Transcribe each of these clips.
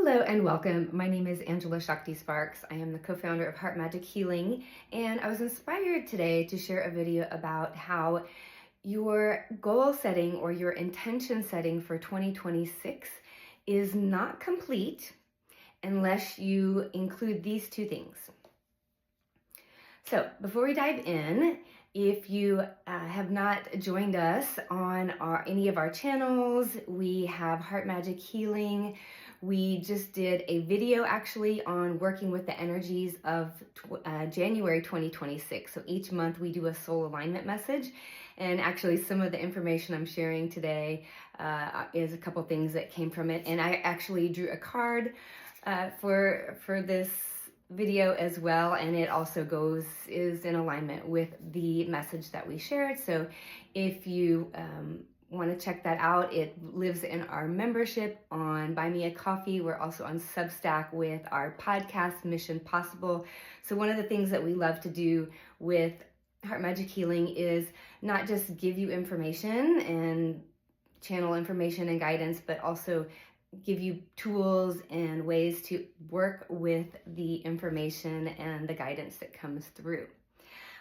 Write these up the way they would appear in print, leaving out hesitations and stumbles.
Hello and welcome. My name is Angela Shakti Sparks. I am the co-founder of Heart Magic Healing, and I was inspired today to share a video about how your goal setting or your intention setting for 2026 is not complete unless you include these two things. So before we dive in, if you have not joined us on any of our channels, we have Heart Magic Healing. We just did a video actually on working with the energies of January 2026. So each month we do a soul alignment message. And actually some of the information I'm sharing today is a couple things that came from it. And I actually drew a card for this video as well, and it also is in alignment with the message that we shared. So if you want to check that out, it lives in our membership on Buy Me a Coffee. We're also on Substack with our podcast Mission Possible. So one of the things that we love to do with Heart Magic Healing is not just give you information and channel information and guidance, but also give you tools and ways to work with the information and the guidance that comes through.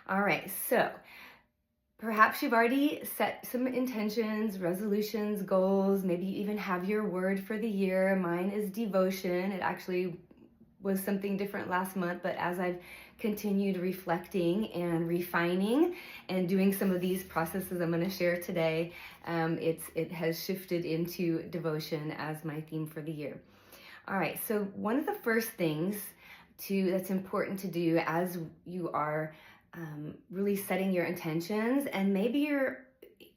All right, so perhaps you've already set some intentions, resolutions, goals. Maybe you even have your word for the year. Mine is devotion. It actually was something different last month, but as I've continued reflecting and refining and doing some of these processes I'm going to share today, it has shifted into devotion as my theme for the year. All right, so one of the first things that's important to do as you are really setting your intentions, and maybe you're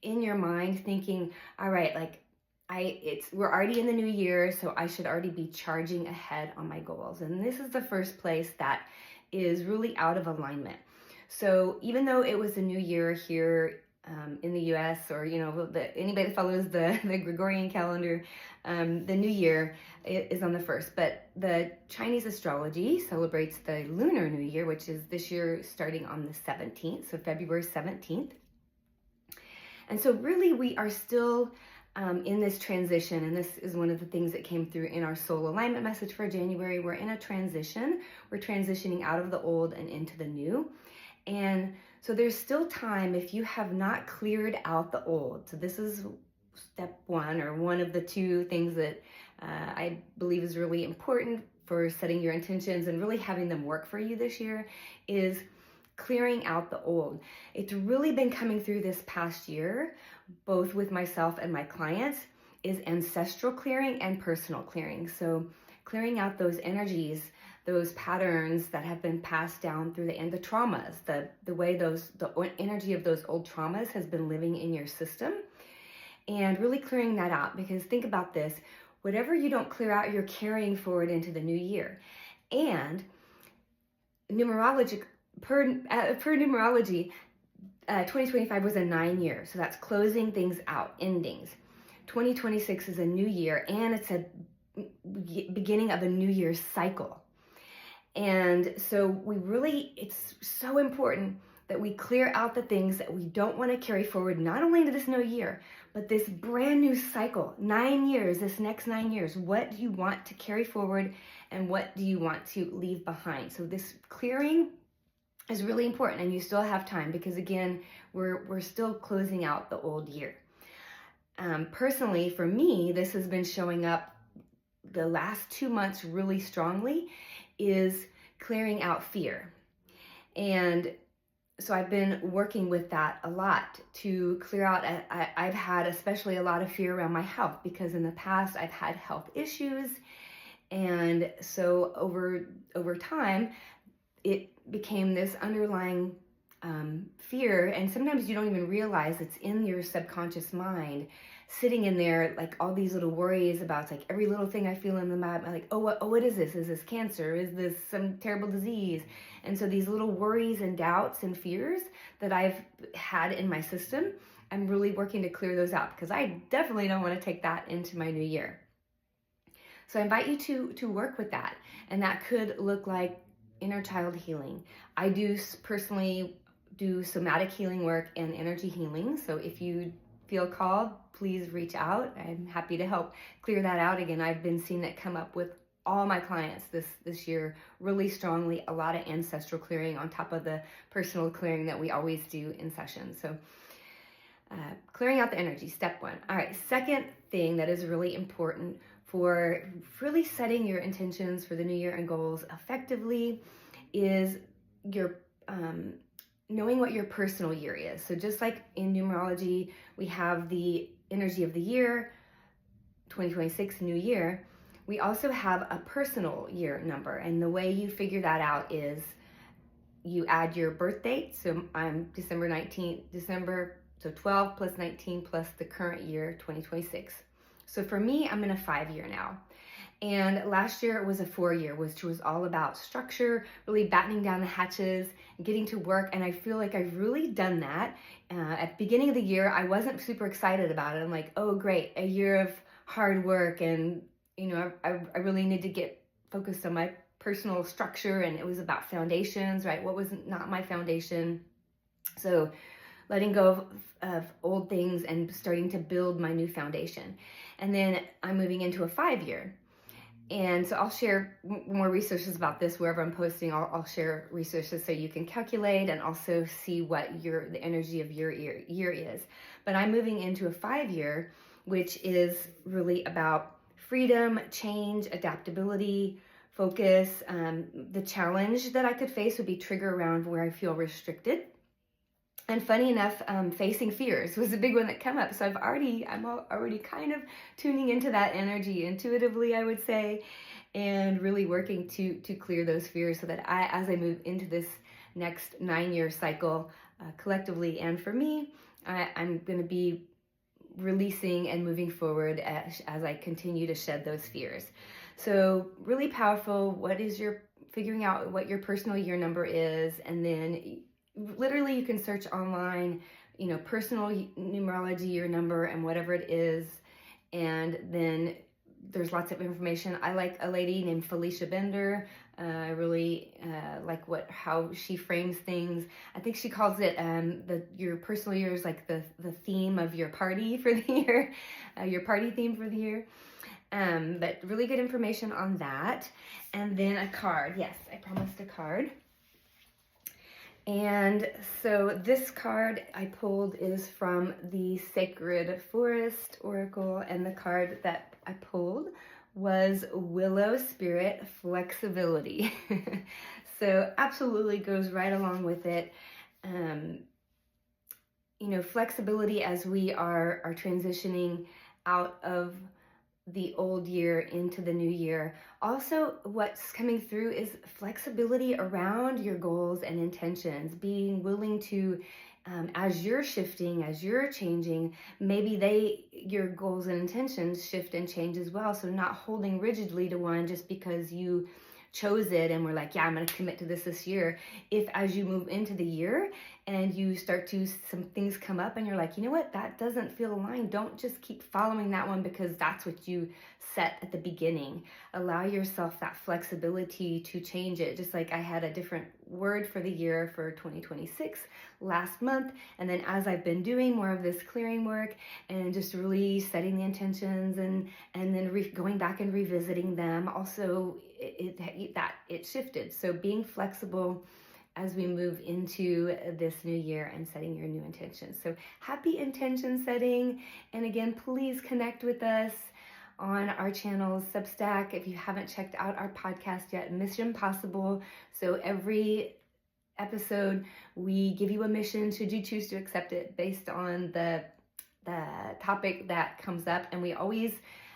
in your mind thinking, all right, like we're already in the new year, so I should already be charging ahead on my goals. And this is the first place that is really out of alignment. So even though it was a new year here in the US, or anybody that follows the Gregorian calendar, the new year is on the 1st, but the Chinese astrology celebrates the Lunar New Year, which is this year starting on the 17th, so February 17th. And so really we are still in this transition, and this is one of the things that came through in our soul alignment message for January. We're in a transition. We're transitioning out of the old and into the new. And so there's still time if you have not cleared out the old. So this is step one, or one of the two things that I believe is really important for setting your intentions and really having them work for you this year, is clearing out the old. It's really been coming through this past year, both with myself and my clients, is ancestral clearing and personal clearing. So clearing out those energies, those patterns that have been passed down through the traumas, the way the energy of those old traumas has been living in your system, and really clearing that out. Because think about this, whatever you don't clear out, you're carrying forward into the new year. And numerology, per numerology, 2025 was a 9 year, so that's closing things out, endings. 2026 is a new year, and it's a beginning of a new year's cycle. And so it's so important that we clear out the things that we don't want to carry forward, not only into this new year, but this brand new cycle, 9 years, this next 9 years. What do you want to carry forward, and what do you want to leave behind? So this clearing is really important, and you still have time, because again, we're still closing out the old year. Personally, for me, this has been showing up the last 2 months really strongly, is clearing out fear. And so I've been working with that a lot to clear out. I've had especially a lot of fear around my health, because in the past I've had health issues. And so over time, it became this underlying fear, and sometimes you don't even realize it's in your subconscious mind, sitting in there, like all these little worries about, it's like every little thing I feel in the mind, I'm like, what is this? Is this cancer? Is this some terrible disease? And so these little worries and doubts and fears that I've had in my system, I'm really working to clear those out, because I definitely don't want to take that into my new year. So I invite you to work with that, and that could look like inner child healing. I do personally do somatic healing work and energy healing. So if you feel called, please reach out. I'm happy to help clear that out. Again, I've been seeing that come up with all my clients this year really strongly, a lot of ancestral clearing on top of the personal clearing that we always do in sessions. So clearing out the energy, step one. All right, second thing that is really important for really setting your intentions for the new year and goals effectively is your knowing what your personal year is. So just like in numerology, we have the energy of the year, 2026, new year. We also have a personal year number, and the way you figure that out is you add your birth date. So I'm December 19th, so 12 plus 19 plus the current year, 2026. So for me, I'm in a 5-year now. And last year it was a 4-year, which was all about structure, really battening down the hatches, getting to work. And I feel like I've really done that. At the beginning of the year, I wasn't super excited about it. I'm like, oh, great, a year of hard work. And, I really need to get focused on my personal structure. And it was about foundations, right? What was not my foundation? So letting go of old things and starting to build my new foundation. And then I'm moving into a 5-year. And so I'll share more resources about this wherever I'm posting. I'll share resources so you can calculate and also see what the energy of your year is. But I'm moving into a 5-year, which is really about freedom, change, adaptability, focus. The challenge that I could face would be trigger around where I feel restricted. And funny enough, facing fears was a big one that came up. So I'm already kind of tuning into that energy intuitively, I would say, and really working to clear those fears so that as I move into this next 9-year cycle, collectively and for me, I'm going to be releasing and moving forward as I continue to shed those fears. So really powerful. Figuring out what your personal year number is, and then literally you can search online, personal numerology year number and whatever it is. And then there's lots of information. I like a lady named Felicia Bender. I really like how she frames things. I think she calls it your personal year is like the theme of your party for the year, your party theme for the year. But really good information on that. And then a card. Yes, I promised a card. And so this card I pulled is from the Sacred Forest Oracle, and the card that I pulled was Willow Spirit Flexibility. So absolutely goes right along with it. Flexibility as we are transitioning out of the old year into the new year. Also, what's coming through is flexibility around your goals and intentions, being willing to, as you're shifting, as you're changing, maybe your goals and intentions shift and change as well. So not holding rigidly to one just because you chose it and we're like, yeah, I'm going to commit to this year. If as you move into the year and you start to, some things come up and you're like, you know what, that doesn't feel aligned. Don't just keep following that one because that's what you set at the beginning. Allow yourself that flexibility to change it. Just like I had a different word for the year for 2026 last month. And then as I've been doing more of this clearing work and just really setting the intentions and then going back and revisiting them, also it shifted. So being flexible as we move into this new year and setting your new intentions. So happy intention setting. And again, please connect with us on our channels, Substack. If you haven't checked out our podcast yet, Mission Possible. So every episode, we give you a mission should you choose to accept it based on the topic that comes up. And we always,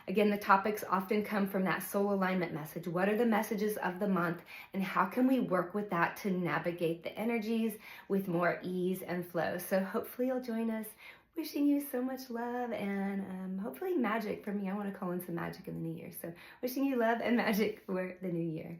again, the topics often come from that soul alignment message. What are the messages of the month and how can we work with that to navigate the energies with more ease and flow? So hopefully you'll join us. Wishing you so much love and hopefully magic for me. I want to call in some magic in the new year. So wishing you love and magic for the new year.